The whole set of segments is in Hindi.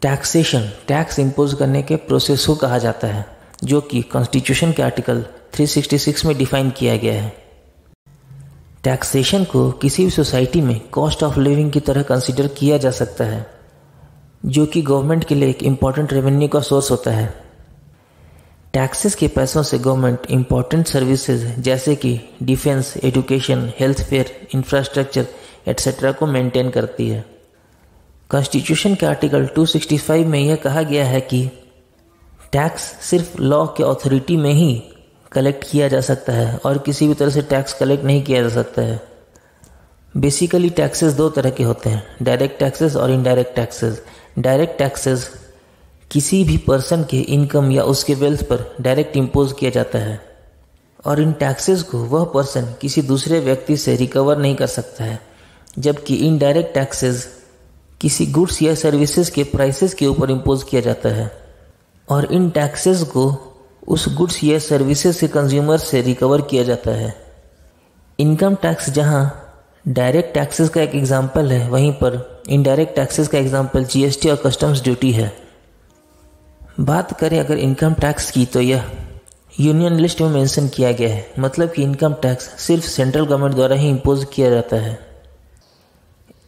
टैक्सेशन टैक्स इम्पोज करने के प्रोसेस को कहा जाता है, जो कि कॉन्स्टिट्यूशन के आर्टिकल 366 में डिफाइन किया गया है। टैक्सेशन को किसी भी सोसाइटी में कॉस्ट ऑफ लिविंग की तरह कंसीडर किया जा सकता है, जो कि गवर्नमेंट के लिए एक इम्पॉर्टेंट रेवेन्यू का सोर्स होता है। टैक्सेस के पैसों से गवर्नमेंट इम्पॉर्टेंट सर्विसेज जैसे कि defence, education, health fair, infrastructure etcetera को मेंटेन करती है। कॉन्स्टिट्यूशन के आर्टिकल 265 में यह कहा गया है कि टैक्स सिर्फ लॉ के अथॉरिटी में ही कलेक्ट किया जा सकता है और किसी भी तरह से टैक्स कलेक्ट नहीं किया जा सकता है। बेसिकली टैक्सेस दो तरह के होते हैं, डायरेक्ट टैक्सेस और इनडायरेक्ट टैक्सेस। डायरेक्ट टैक्सेस किसी भी पर्सन के इनकम या उसके वेल्थ पर डायरेक्ट इम्पोज किया जाता है और इन टैक्सेस को वह पर्सन किसी दूसरे व्यक्ति से रिकवर नहीं कर सकता है, जबकि इनडायरेक्ट टैक्सेस किसी गुड्स या सर्विसेज के प्राइसेस के ऊपर इम्पोज किया जाता है और इन टैक्सेस को उस गुड्स या सर्विसेज के कंज्यूमर से रिकवर किया जाता है। इनकम टैक्स जहां डायरेक्ट टैक्सेस का एक एग्जाम्पल है, वहीं पर इनडायरेक्ट टैक्सेस का एग्जाम्पल जीएसटी और कस्टम्स ड्यूटी है। बात करें अगर इनकम टैक्स की, तो यह यूनियन लिस्ट में मेंशन किया गया है, मतलब कि इनकम टैक्स सिर्फ सेंट्रल गवर्नमेंट द्वारा ही इम्पोज किया जाता है।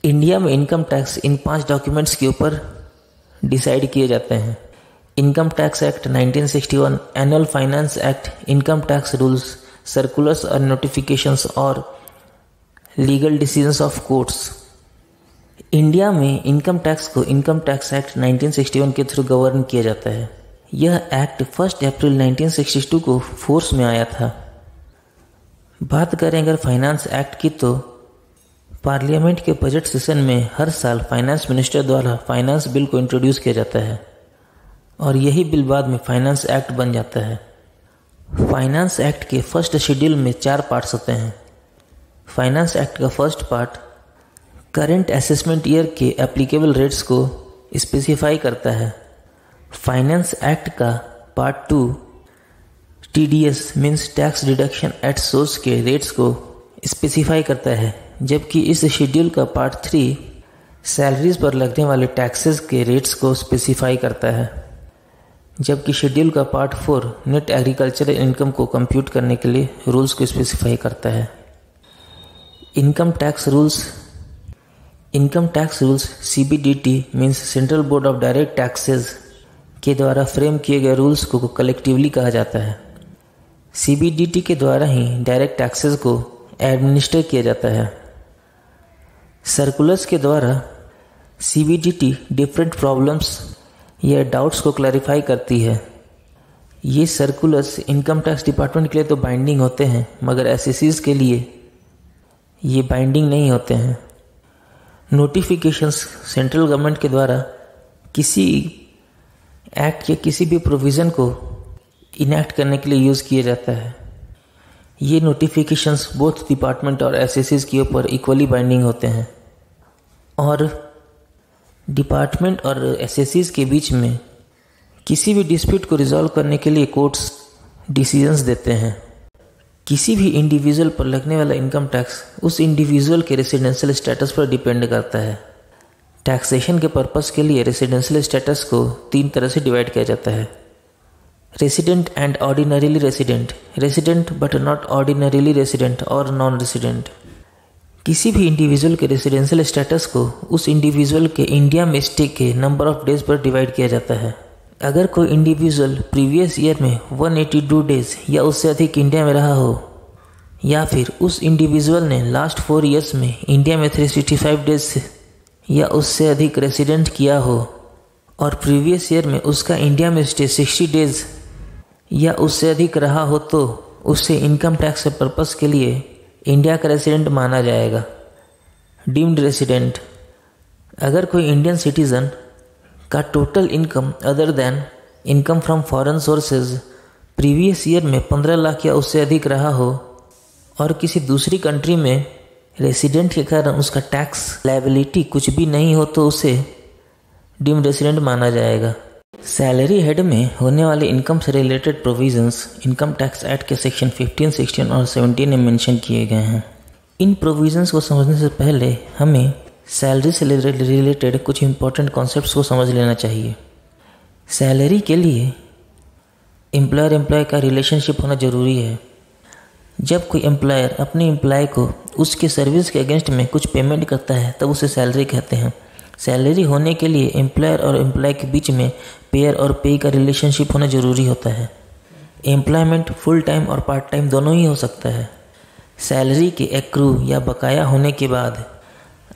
इंडिया में इनकम टैक्स इन 5 डॉक्यूमेंट्स के ऊपर डिसाइड किए जाते हैं: income tax act 1961, annual finance act, income tax rules, circulars और नोटिफिकेशंस और legal decisions of courts. India में इनकम टैक्स को इनकम टैक्स एक्ट 1961 के थ्रू गवर्न किया जाता है। यह एक्ट 1 अप्रैल 1962 को फोर्स में आया था। बात करें अगर फाइनेंस एक्ट की, तो पार्लियामेंट के बजट सेशन में हर साल फाइनेंस मिनिस्टर द्वारा फाइनेंस बिल को इंट्रोड्यूस किया जाता है और यही बिल बाद में फाइनेंस एक्ट बन जाता है। फाइनेंस एक्ट के फर्स्ट शेड्यूल में 4 पार्ट्स होते हैं। फाइनेंस एक्ट का first part current assessment year के एप्लीकेबल रेट्स को स्पेसिफाई करता है। फाइनेंस एक्ट का part 2 TDS means tax deduction at source के रेट्स को स्पेसिफाई करता है, जबकि इस शेड्यूल का पार्ट 3 सैलरीज पर लगने वाले टैक्सेस के रेट्स को स्पेसिफाई करता है, जबकि शेड्यूल का पार्ट 4 नेट एग्रीकल्चरल इनकम को कंप्यूट करने के लिए रूल्स को स्पेसिफाई करता है। Income tax rules CBDT means central board of direct taxes के द्वारा फ्रेम किए गए रूल्स को कलेक्टिवली कहा जाता है। सीबीडीटी के द्वारा ही डायरेक्ट टैक्सेस को एडमिनिस्टर किया जाता है। सर्कुलर्स के द्वारा सीबीडीटी डिफरेंट प्रॉब्लम्स या डाउट्स को क्लैरिफाई करती है। ये सर्कुलर्स इनकम टैक्स डिपार्टमेंट के लिए तो बाइंडिंग होते हैं, मगर एसएससीज के लिए ये बाइंडिंग नहीं होते हैं। नोटिफिकेशंस सेंट्रल गवर्नमेंट के द्वारा किसी एक्ट या किसी भी प्रोविज़न को इनैक्ट करने के लिए यूज़ किया जाता है। ये नोटिफिकेशंस बोथ डिपार्टमेंट और एसएससीज के ऊपर इक्वली बाइंडिंग होते हैं और डिपार्टमेंट और एसएससीज के बीच में किसी भी डिस्प्यूट को रिजॉल्व करने के लिए कोर्ट्स डिसीजंस देते हैं। किसी भी इंडिविजुअल पर लगने वाला इनकम टैक्स उस इंडिविजुअल के रेसिडेंशियल स्टेटस पर डिपेंड करता है। टैक्सेशन के पर्पस के लिए रेसिडेंशियल स्टेटस को 3 तरह से डिवाइड किया जाता है: resident and ordinarily resident, resident but not ordinarily resident और नॉन रेसिडेंट। किसी भी इंडिविजुअल के रेसिडेंशियल स्टेटस को उस इंडिविजुअल के इंडिया में स्टे के नंबर ऑफ डेज पर डिवाइड किया जाता है। अगर कोई इंडिविजुअल प्रीवियस ईयर में 182 डेज या उससे अधिक इंडिया में रहा हो, या फिर उस इंडिविजुअल ने लास्ट 4 ईयर्स में इंडिया में 365 डेज या उससे अधिक रेसिडेंट किया हो और प्रीवियस ईयर में उसका इंडिया में स्टे 60 डेज या उससे अधिक रहा हो, तो उससे इनकम टैक्स पर्पस के लिए इंडिया का रेसिडेंट माना जाएगा। डीम्ड रेसिडेंट: अगर कोई इंडियन सिटीजन का total income other than income from foreign sources previous year में 15 लाख या उससे अधिक रहा हो और किसी दूसरी कंट्री में रेसिडेंट के कारण उसका टैक्स लायबिलिटी कुछ भी नहीं हो, तो उसे डीम्ड रेसिडेंट माना जाएगा। सैलरी हेड में होने वाले इनकम से related provisions income tax act के सेक्शन 15, 16 और 17 में मेंशन किए गए हैं। इन प्रोविजंस को समझने से पहले हमें सैलरी से रिलेटेड कुछ इम्पोर्टेंट कॉन्सेप्ट्स को समझ लेना चाहिए। सैलरी के लिए एम्प्लॉयर एम्प्लॉय का रिलेशनशिप होना ज़रूरी है। जब कोई एम्प्लॉयर अपने एम्प्लॉय को उसके सर्विस के अगेंस्ट में कुछ पेमेंट करता है तब उसे सैलरी कहते हैं। सैलरी होने के लिए एम्प्लॉयर और एम्प्लॉय के बीच में पेयर और पे का रिलेशनशिप होना ज़रूरी होता है। एम्प्लॉयमेंट फुल टाइम और पार्ट टाइम दोनों ही हो सकता है। सैलरी के एक्रू या बकाया होने के बाद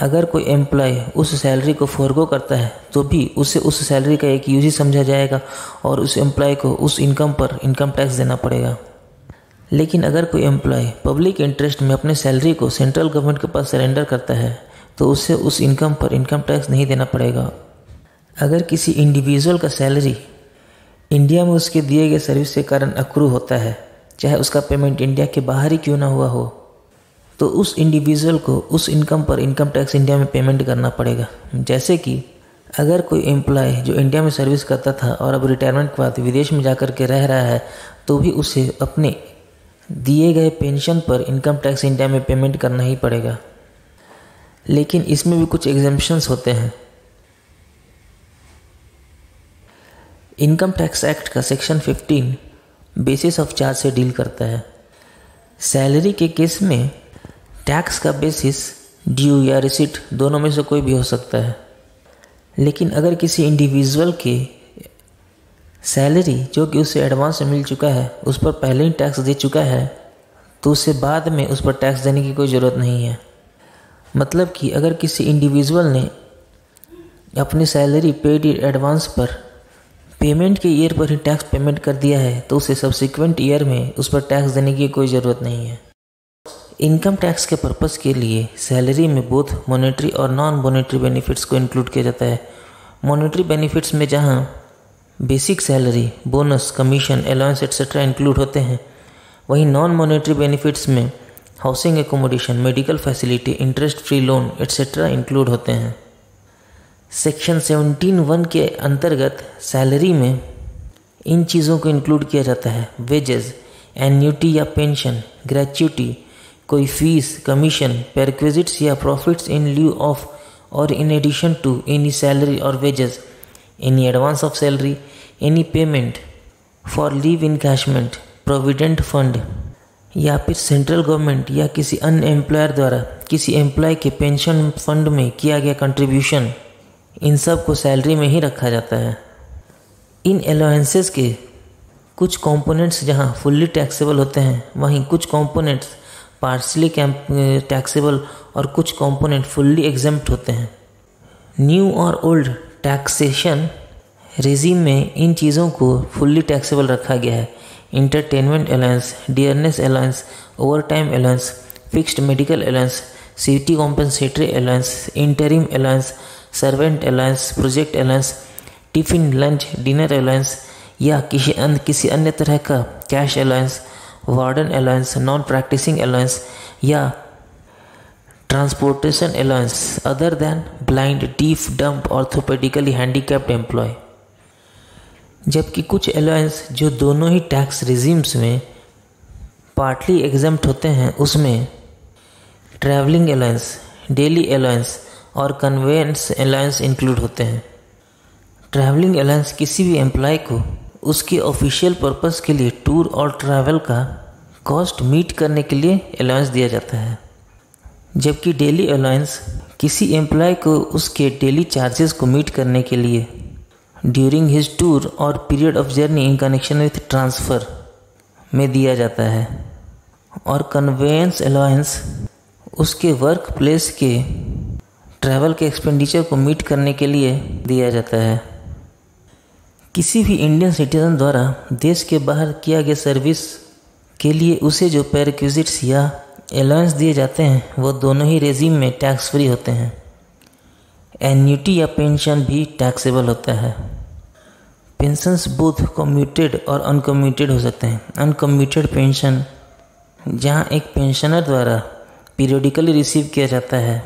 अगर कोई एम्प्लॉय उस सैलरी को फोरगो करता है तो भी उसे उस सैलरी का एक यूज ही समझा जाएगा और उस एम्प्लॉय को उस इनकम पर इनकम टैक्स देना पड़ेगा। लेकिन अगर कोई एम्प्लॉय पब्लिक इंटरेस्ट में अपने सैलरी को सेंट्रल गवर्नमेंट के पास सरेंडर करता है तो उसे उस इनकम पर इनकम टैक्स नहीं देना पड़ेगा। अगर किसी इंडिविजुअल का सैलरी इंडिया में उसके दिए गए सर्विस के कारण अक्रू होता है, चाहे उसका पेमेंट इंडिया के बाहर ही क्यों ना हुआ हो, तो उस इंडिविजुअल को उस इनकम पर इनकम टैक्स इंडिया में पेमेंट करना पड़ेगा। जैसे कि अगर कोई एम्प्लॉय जो इंडिया में सर्विस करता था और अब रिटायरमेंट के बाद विदेश में जाकर के रह रहा है तो भी उसे अपने दिए गए पेंशन पर इनकम टैक्स इंडिया में पेमेंट करना ही पड़ेगा। लेकिन इसमें भी कुछ एग्जेम्पशंस होते हैं। इनकम टैक्स एक्ट का सेक्शन 15 बेसिस ऑफ चार्ज से डील करता है। सैलरी के केस में टैक्स का बेसिस ड्यू या रिसीट दोनों में से कोई भी हो सकता है। लेकिन अगर किसी इंडिविजुअल के सैलरी जो कि उसे एडवांस में मिल चुका है उस पर पहले ही टैक्स दे चुका है तो उसे बाद में उस पर टैक्स देने की कोई ज़रूरत नहीं है। मतलब कि अगर किसी इंडिविजुअल ने अपनी सैलरी पेड एडवांस पर पेमेंट के ईयर पर ही टैक्स पेमेंट कर दिया है तो उसे सब्सिक्वेंट ईयर में उस पर टैक्स देने की कोई ज़रूरत नहीं है। इनकम टैक्स के पर्पज़ के लिए सैलरी में बोथ मॉनेटरी और नॉन मॉनेटरी बेनिफिट्स को इंक्लूड किया जाता है। मॉनेटरी बेनिफिट्स में जहां basic salary, bonus, commission, allowance etcetera include होते हैं, वहीं नॉन मॉनेटरी बेनिफिट्स में housing accommodation, medical facility, interest free loan etcetera include होते हैं। सेक्शन 17(1) के अंतर्गत सैलरी में इन चीज़ों को इंक्लूड किया जाता है: वेजेस, एन्यूटी या पेंशन, ग्रेच्युटी, कोई फीस, कमीशन, परक्विजिट्स या प्रॉफिट्स इन ल्यू ऑफ और in addition to any salary और wages, any advance of salary, any payment for leave encashment, provident fund या फिर सेंट्रल गवर्नमेंट या किसी अन्य एम्प्लॉयर द्वारा किसी एम्प्लॉय के पेंशन फंड में किया गया कंट्रीब्यूशन, इन सब को सैलरी में ही रखा जाता है। इन अलाउंसेस के कुछ कंपोनेंट्स जहां फुल्ली टैक्सेबल होते हैं वहीं कुछ कंपोनेंट्स पार्शली टैक्सेबल और कुछ कंपोनेंट फुल्ली एग्जेम्प्ट होते हैं। न्यू और ओल्ड टैक्सेशन रेजिम में इन चीज़ों को फुल्ली टैक्सेबल रखा गया है। Entertainment allowance, dearness allowance, over time allowance, fixed medical allowance, city compensatory allowance, interim allowance, servant allowance, project allowance, tiffin, lunch, dinner allowance या किसी अन्य तरह का cash allowance, warden allowance, non practising allowance या transportation allowance other than blind, deaf, dumb, orthopedically handicapped employee. जबकि कुछ अलाउंस जो दोनों ही टैक्स रिजीम्स में पार्टली एग्जेम्प्ट होते हैं उसमें ट्रैवलिंग अलाउंस, डेली अलाउंस और कन्वेंस अलाउंस इंक्लूड होते हैं। ट्रैवलिंग अलाउंस किसी भी एम्प्लॉय को उसके ऑफिशियल पर्पस के लिए टूर और ट्रैवल का कॉस्ट मीट करने के लिए अलाउंस दिया जाता है। जबकि डेली अलाउंस किसी एम्प्लॉय को उसके डेली चार्जेस को मीट करने के लिए ड्यूरिंग हिज टूर और period of journey in connection with transfer में दिया जाता है। और कन्वेंस अलाउंस उसके वर्क प्लेस के ट्रैवल के एक्सपेंडिचर को मीट करने के लिए दिया जाता है। किसी भी इंडियन सिटीजन द्वारा देश के बाहर किया गया सर्विस के लिए उसे जो पेरिक्विजिट्स या अलाउंस दिए जाते हैं वो दोनों ही रेजिम में टैक्स फ्री होते हैं। एन्यूटी या पेंशन भी टैक्सेबल होता है। पेंशन्स बोथ कम्यूटेड और अनकम्यूटेड हो सकते हैं। अनकम्यूटेड पेंशन जहां एक पेंशनर द्वारा पीरियडिकली रिसीव किया जाता है,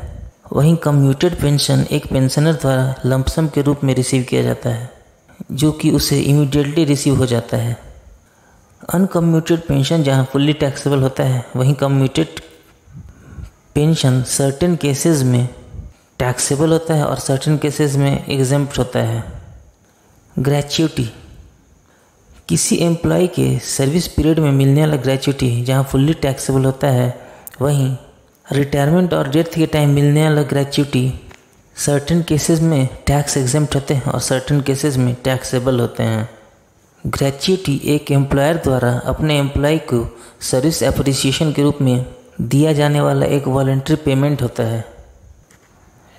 वहीं कम्यूटेड पेंशन एक पेंशनर द्वारा लंपसम के रूप में रिसीव किया जाता है जो कि उसे इमीडिएटली रिसीव हो जाता है। अनकम्यूटेड पेंशन जहां फुल्ली टैक्सेबल होता है, वहीं कम्यूटेड पेंशन सर्टेन केसेस में टैक्सेबल होता है और सर्टेन केसेस में एग्जेम्प्ट होता है। ग्रेच्युटी, किसी एम्प्लॉय के सर्विस पीरियड में मिलने वाला ग्रेच्युटी जहाँ फुल्ली टैक्सेबल होता है, वहीं रिटायरमेंट और डेथ के टाइम मिलने वाला ग्रेच्युटी सर्टेन केसेस में टैक्स एग्जेम्प्ट होते हैं और सर्टेन केसेस में टैक्सेबल होते हैं। ग्रेच्युटी एक एम्प्लॉयर द्वारा अपने एम्प्लॉय को सर्विस एप्रिसिएशन के रूप में दिया जाने वाला एक वॉलंटरी पेमेंट होता है।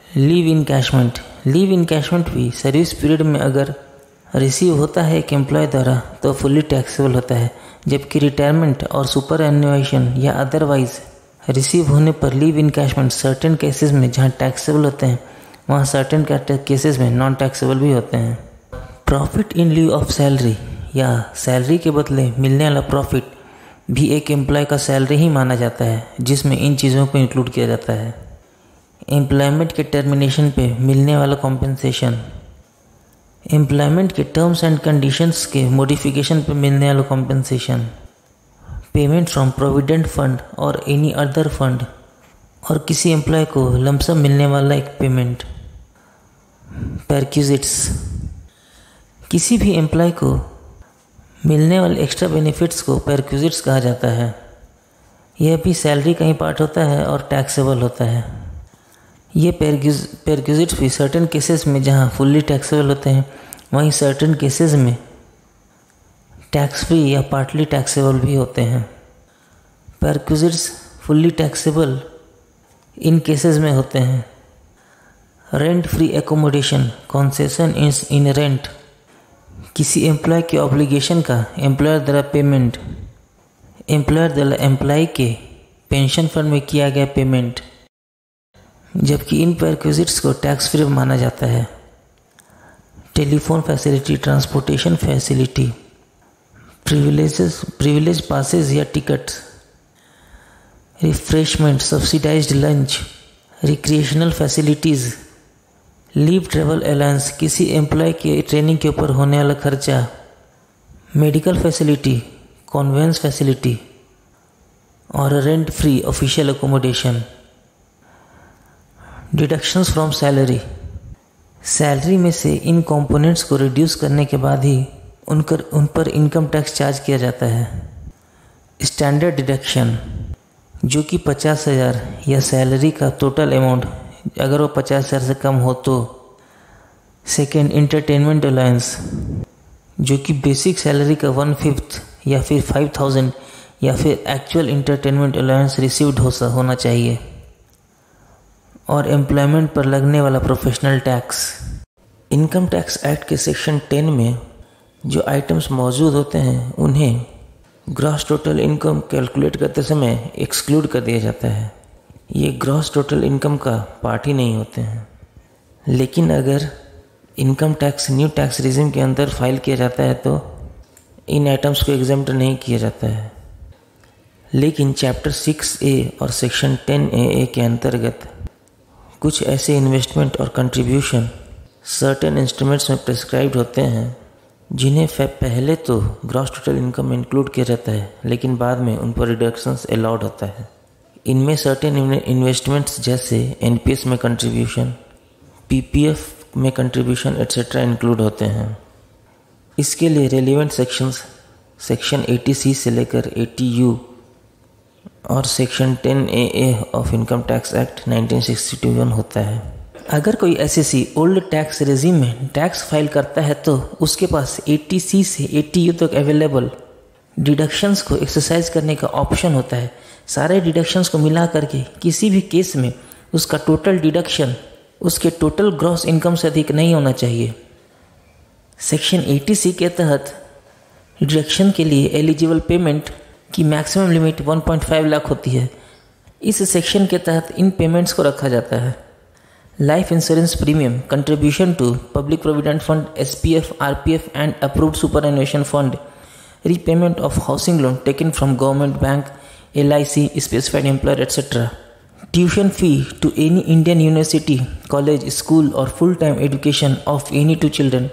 लीव इनकैशमेंट, लीव इनकैशमेंट भी सर्विस पीरियड में अगर रिसीव होता है एक एम्प्लॉय द्वारा तो फुल्ली टैक्सेबल होता है, जबकि रिटायरमेंट और सुपर एन्युएशन या अदरवाइज रिसीव होने पर लीव इनकैशमेंट सर्टेन केसेस में जहां टैक्सेबल होते हैं वहां सर्टेन केसेस में नॉन टैक्सेबल भी होते हैं। Profit in leave of salary या सैलरी के बदले मिलने वाला प्रॉफिट भी एक एम्प्लॉय का सैलरी ही माना जाता है, जिसमें इन चीज़ों को इंक्लूड किया जाता है। एम्प्लॉयमेंट के टर्मिनेशन पे मिलने वाला कॉम्पेंसेशन, एम्प्लॉयमेंट के टर्म्स एंड कंडीशंस के मॉडिफिकेशन पे मिलने वाला compensation, payment from provident fund और एनी अदर फंड और किसी एम्प्लॉय को लमसम मिलने वाला एक पेमेंट। परक्विजिट्स, किसी भी एम्प्लॉय को मिलने वाले एक्स्ट्रा बेनिफिट्स को परक्विजिट्स कहा जाता है। यह भी सैलरी का ही पार्ट होता है और टैक्सेबल होता है। ये परक्विजिट्स भी सर्टेन केसेस में जहाँ फुल्ली टैक्सेबल होते हैं वहीं सर्टेन केसेस में टैक्स फ्री या पार्टली टैक्सेबल भी होते हैं। परक्विजिट्स फुल्ली टैक्सेबल इन केसेस में होते हैं। Rent free accommodation, concession in rent, किसी एम्प्लॉय के ऑब्लिगेशन का एम्प्लॉयर द्वारा पेमेंट, एम्प्लॉयर द्वारा एम्प्लॉय के पेंशन फंड में किया गया पेमेंट, जबकि इन परक्विजिट्स को टैक्स फ्री माना जाता है। Telephone facility, transportation facility, privilege passes या tickets, refreshment, subsidised lunch, recreational facilities, leave travel allowance, किसी एम्प्लॉय के ट्रेनिंग के ऊपर होने वाला खर्चा, मेडिकल फैसिलिटी, कॉन्वेंस फैसिलिटी और rent free official accommodation. Deductions from salary, salary में से इन कंपोनेंट्स को रिड्यूस करने के बाद ही उन पर इनकम टैक्स चार्ज किया जाता है। स्टैंडर्ड डिडक्शन, जो कि 50,000 या सैलरी का टोटल अमाउंट अगर वो 50,000 से कम हो तो। सेकेंड, इंटरटेनमेंट अलाउंस, जो कि बेसिक सैलरी का 1/5 या फिर 5,000 या फिर एक्चुअल इंटरटेनमेंट अलाउंस रिसीव्ड होना चाहिए। और एम्प्लॉयमेंट पर लगने वाला professional tax. Income tax act के सेक्शन 10 में जो आइटम्स मौजूद होते हैं उन्हें ग्रॉस टोटल इनकम कैलकुलेट करते समय एक्सक्लूड कर दिया जाता है। ये ग्रॉस टोटल इनकम का पार्ट ही नहीं होते हैं। लेकिन अगर income tax new tax regime के अंदर फाइल किया जाता है तो इन आइटम्स को एग्जेम्प्ट नहीं किया जाता है। लेकिन चैप्टर 6A और सेक्शन 10AA के अंतर्गत कुछ ऐसे इन्वेस्टमेंट और कंट्रीब्यूशन सर्टेन इंस्ट्रूमेंट्स में प्रिस्क्राइब्ड होते हैं जिन्हें पहले तो ग्रॉस टोटल इनकम में इंक्लूड किया जाता है, लेकिन बाद में उन पर रिडक्शंस अलाउड होता है। इनमें सर्टेन इन्वेस्टमेंट्स जैसे NPS में कंट्रीब्यूशन, PPF में कंट्रीब्यूशन एट्सेट्रा इंक्लूड होते हैं। इसके लिए रेलिवेंट सेक्शंस सेक्शन 80C से लेकर 80U और section 10AA of income tax act 1961 होता है। अगर कोई SEC ओल्ड टैक्स रेजिम में टैक्स फाइल करता है तो उसके पास 80C से 80U तक अवेलेबल डिडक्शंस को एक्सरसाइज करने का ऑप्शन होता है। सारे डिडक्शंस को मिला करके किसी भी केस में उसका टोटल डिडक्शन उसके टोटल ग्रॉस इनकम से अधिक नहीं होना चाहिए। सेक्शन 80C के तहत डिडक्शन के लिए एलिजिबल पेमेंट की मैक्सिमम लिमिट 1.5 लाख होती है। इस सेक्शन के तहत इन पेमेंट्स को रखा जाता है। Life insurance premium, contribution to public provident fund, SPF, RPF and approved superannuation fund, repayment of housing loan taken from government bank, LIC, specified employer et cetera, tuition fee to any Indian university, college, school और full time education of any 2 children,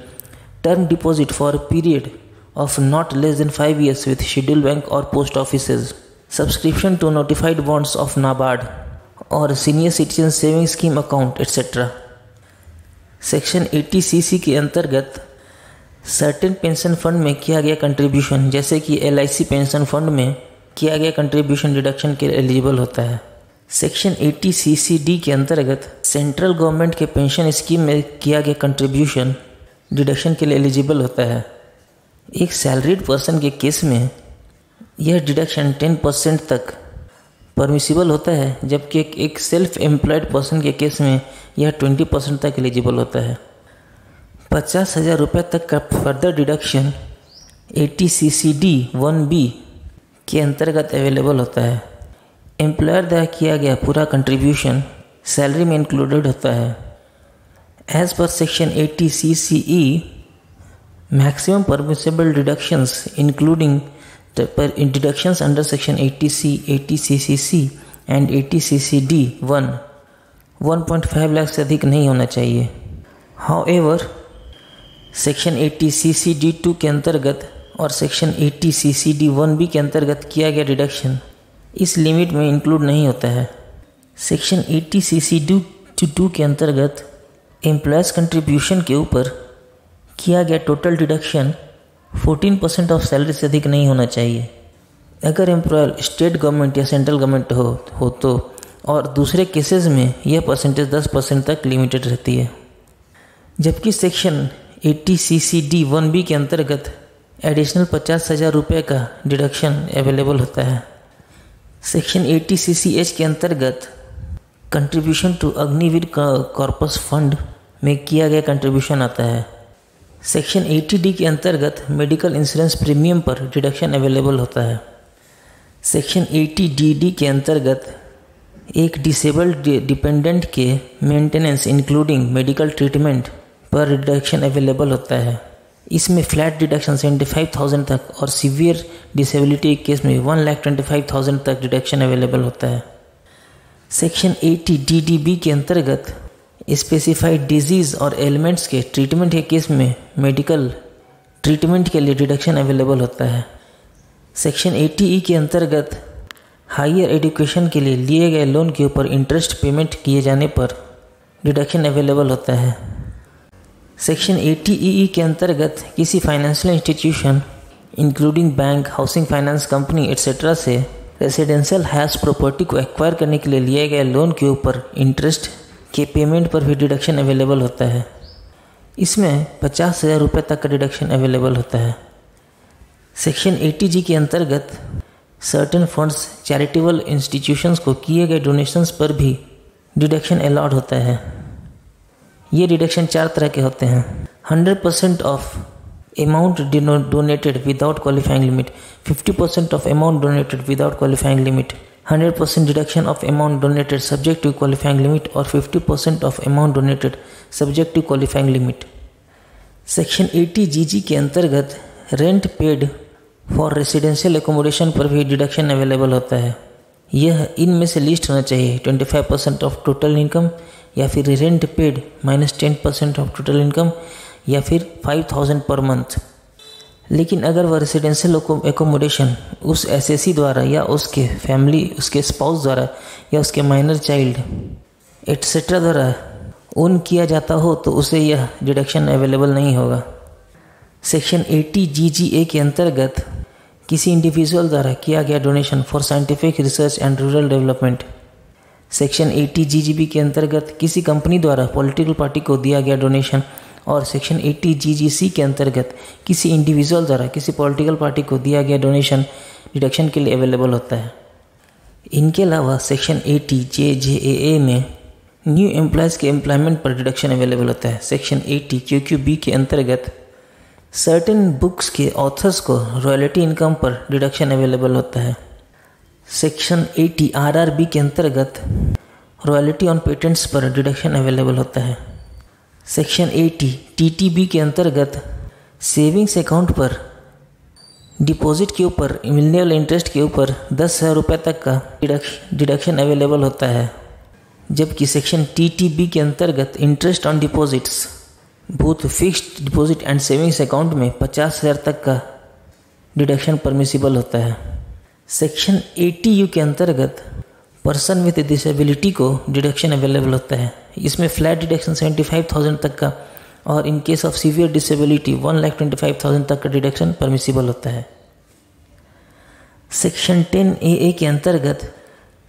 term deposit for a period of not less than 5 years with scheduled bank or post offices, subscription to notified bonds of NABARD और senior citizen saving scheme account etcetera. Section 80cc के अंतर्गत सर्टेन पेंशन फंड में किया गया कंट्रीब्यूशन, जैसे कि LIC पेंशन फंड में किया गया कंट्रीब्यूशन डिडक्शन के लिए एलिजिबल होता है। सेक्शन 80cc(d) के अंतर्गत सेंट्रल गवर्नमेंट के पेंशन स्कीम में किया गया कंट्रीब्यूशन डिडक्शन के लिए एलिजिबल होता है। एक सैलरीड पर्सन के केस में यह डिडक्शन 10% तक परमिसिबल होता है, जबकि एक सेल्फ एम्प्लॉयड पर्सन के केस में यह 20% तक एलिजिबल होता है। 50,000 रुपये तक का फर्दर डिडक्शन 80cc(d)(1)(b) के अंतर्गत अवेलेबल होता है। एम्प्लॉयर द्वारा किया गया पूरा कंट्रीब्यूशन सैलरी में इंक्लूडेड होता है। As per section 80cc(e), maximum permissible deductions including deductions under section 80C, 80cc(c) and 80cc(d)(1) 1.5 lakh से अधिक नहीं होना चाहिए। हाउएवर सेक्शन 80cc(d)(2) के अंतर्गत और सेक्शन 80cc(d)(1)(b) के अंतर्गत किया गया डिडक्शन इस लिमिट में इंक्लूड नहीं होता है। सेक्शन 80cc(d)(2) के अंतर्गत एम्प्लॉयज़ कंट्रीब्यूशन के ऊपर किया गया टोटल डिडक्शन 14% ऑफ सैलरी से अधिक नहीं होना चाहिए। अगर एम्प्लॉयर स्टेट गवर्नमेंट या सेंट्रल गवर्नमेंट हो तो, और दूसरे केसेस में यह परसेंटेज 10% तक लिमिटेड रहती है। जबकि सेक्शन 80cc(d)(1)(b) के अंतर्गत एडिशनल 50,000 रुपये का डिडक्शन अवेलेबल होता है। सेक्शन 80cc(h) के अंतर्गत contribution to Agniveer corpus fund में किया गया कंट्रीब्यूशन आता है। सेक्शन 80D के अंतर्गत मेडिकल इंश्योरेंस प्रीमियम पर डिडक्शन अवेलेबल होता है। सेक्शन 80DD के अंतर्गत एक डिसेबल्ड डिपेंडेंट के मेंटेनेंस इंक्लूडिंग मेडिकल ट्रीटमेंट पर डिडक्शन अवेलेबल होता है। इसमें फ्लैट डिडक्शन 75,000 तक और सीवियर डिसेबिलिटी केस में 1,25,000 तक डिडक्शन अवेलेबल होता है। सेक्शन 80DDB के अंतर्गत स्पेसिफाइड डिजीज़ और एलिमेंट्स के ट्रीटमेंट के केस में मेडिकल ट्रीटमेंट के लिए डिडक्शन अवेलेबल होता है। सेक्शन 80E के अंतर्गत हायर एजुकेशन के लिए लिए गए लोन के ऊपर इंटरेस्ट पेमेंट किए जाने पर डिडक्शन अवेलेबल होता है। सेक्शन 80EE के अंतर्गत किसी financial institution including bank, housing finance company etcetera से रेसिडेंशियल हाउस प्रॉपर्टी को एक्वायर करने के लिए लिए गए लोन के ऊपर इंटरेस्ट के पेमेंट पर भी डिडक्शन अवेलेबल होता है। इसमें 50,000 रुपये तक का डिडक्शन अवेलेबल होता है। सेक्शन 80G के अंतर्गत सर्टेन फंड्स चैरिटेबल इंस्टीट्यूशंस को किए गए डोनेशंस पर भी डिडक्शन अलाउड होता है। ये डिडक्शन 4 तरह के होते हैं। 100% of amount donated without qualifying limit, 50% of amount donated without qualifying limit, 100% deduction of amount donated subject to qualifying limit और 50% of amount donated subject to qualifying limit. Section 80GG के अंतर्गत rent paid for residential accommodation पर भी डिडक्शन अवेलेबल होता है। यह इनमें से लिस्ट होना चाहिए 25% ऑफ टोटल इनकम, या फिर rent paid -10% of total income, या फिर 5,000 पर मंथ। लेकिन अगर वह रेसिडेंशियल एकोमोडेशन उस एसएससी द्वारा या उसके फैमिली, उसके स्पाउस द्वारा या उसके माइनर चाइल्ड एट्सेट्रा द्वारा ओन किया जाता हो तो उसे यह डिडक्शन अवेलेबल नहीं होगा। सेक्शन 80GGA के अंतर्गत किसी इंडिविजुअल द्वारा किया गया donation for scientific research and rural development. Section 80GGB के अंतर्गत किसी कंपनी द्वारा पॉलिटिकल पार्टी को दिया गया डोनेशन, और सेक्शन 80GGC के अंतर्गत किसी इंडिविजुअल द्वारा किसी पॉलिटिकल पार्टी को दिया गया डोनेशन डिडक्शन के लिए अवेलेबल होता है। इनके अलावा सेक्शन 80JJAA में न्यू एम्प्लॉयज़ के एम्प्लॉयमेंट पर डिडक्शन अवेलेबल होता है। सेक्शन 80QQB के अंतर्गत सर्टेन बुक्स के ऑथर्स को रॉयल्टी इनकम पर डिडक्शन अवेलेबल होता है। सेक्शन 80RRB के अंतर्गत रॉयल्टी ऑन पेटेंट्स पर डिडक्शन अवेलेबल होता है। सेक्शन 80TTB के अंतर्गत सेविंग्स अकाउंट पर डिपॉजिट के ऊपर मिलने वाले इंटरेस्ट के ऊपर 10,000 रुपये तक का डिडक्शन अवेलेबल होता है। जबकि सेक्शन TTB के अंतर्गत interest on deposits both fixed deposit and savings account में 50,000 तक का डिडक्शन परमिसिबल होता है। सेक्शन 80U के अंतर्गत पर्सन विद डिसेबिलिटी को डिडक्शन अवेलेबल होता है। इसमें फ्लैट डिडक्शन 75,000 तक का और इन केस ऑफ सीवियर डिसेबिलिटी 1,25,000 तक का डिडक्शन परमिसिबल होता है। सेक्शन 10AA के अंतर्गत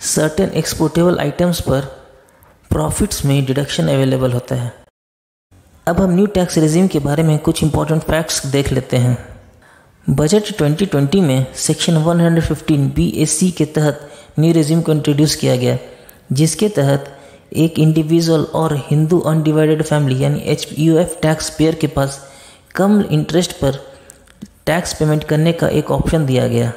सर्टेन एक्सपोर्टेबल आइटम्स पर प्रॉफिट्स में डिडक्शन अवेलेबल होता है। अब हम न्यू टैक्स रेजिम के बारे में कुछ इंपॉर्टेंट फैक्ट्स देख लेते हैं। बजट 2020 में सेक्शन 115 BAC के तहत न्यू रेजिम को इंट्रोड्यूस किया गया, जिसके तहत एक इंडिविजुअल और हिंदू अनडिवाइडेड फैमिली यानी HUF टैक्स पेयर के पास कम इंटरेस्ट पर टैक्स पेमेंट करने का एक ऑप्शन दिया गया।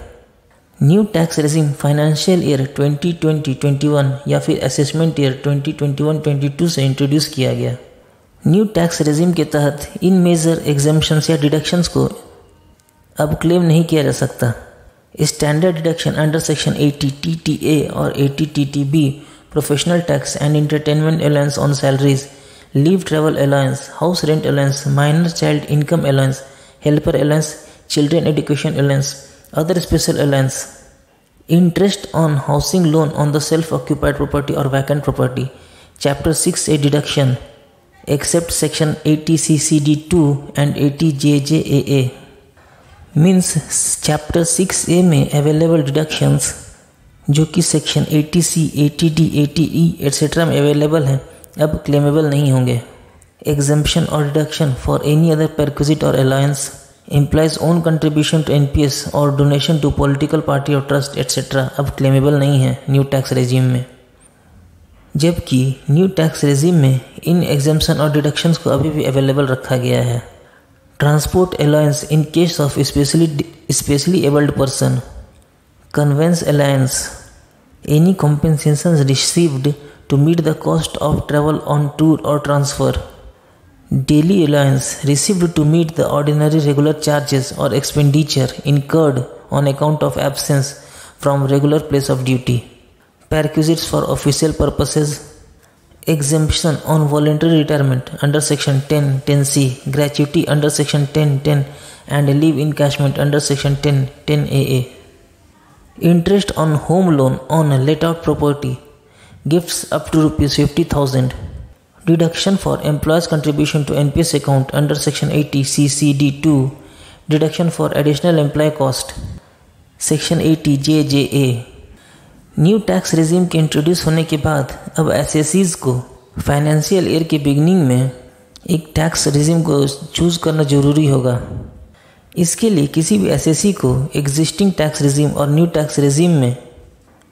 New tax regime financial year 2020-21 या फिर असेसमेंट ईयर 2021-22 से इंट्रोड्यूस किया गया। न्यू टैक्स रेजिम के तहत इन मेजर एग्जेम्पशंस या डिडक्शंस को अब क्लेम नहीं किया जा सकता। Standard deduction under section 80 TTA और 80 TTB professional tax and entertainment allowance on salaries, leave travel allowance, house rent allowance, minor child income allowance, helper allowance, children education allowance, other special allowance, interest on housing loan on the self-occupied property or vacant property, Chapter 6A deduction, except Section 80CCD2 and 80JJAA. Means Chapter 6A में available deductions जो कि Section 80C, 80D, 80E etc. में available हैं, अब claimable नहीं होंगे। Exemption or deduction for any other perquisite or allowance, implies own contribution to NPS और donation to political party or trust etc. अब claimable नहीं है न्यू टैक्स रेजिम में। जबकि न्यू टैक्स रेजिम में इन एग्जेम्पशन और डिडक्शंस को अभी भी अवेलेबल रखा गया है। Transport allowance in case of specially abled person, conveyance allowance, any compensation received to meet the cost of travel on tour और transfer, daily allowance received to meet the ordinary regular charges or expenditure incurred on account of absence from regular place of duty, perquisites for official purposes, exemption on voluntary retirement under section 10(10)(c), gratuity under section 10(10) and leave encashment under section 10(10)(aa), interest on home loan on let out property, gifts up to ₹50,000, deduction for employees' contribution to NPS account under section 80 CCD2, deduction for additional employee cost, section 80 JJA। New tax regime के इंट्रोड्यूस होने के बाद अब एसएससीज को फाइनेंशियल ईयर के बिगनिंग में एक टैक्स रेजिम को चूज़ करना ज़रूरी होगा। इसके लिए किसी भी एसएससी को एग्जिस्टिंग टैक्स रेजिम और न्यू टैक्स रेजिम में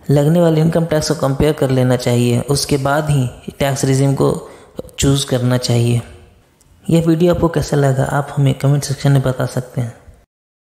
लगने वाले इनकम टैक्स को कंपेयर कर लेना चाहिए, उसके बाद ही टैक्स रेजिम को चूज़ करना चाहिए। यह वीडियो आपको कैसा लगा आप हमें कमेंट सेक्शन में बता सकते हैं।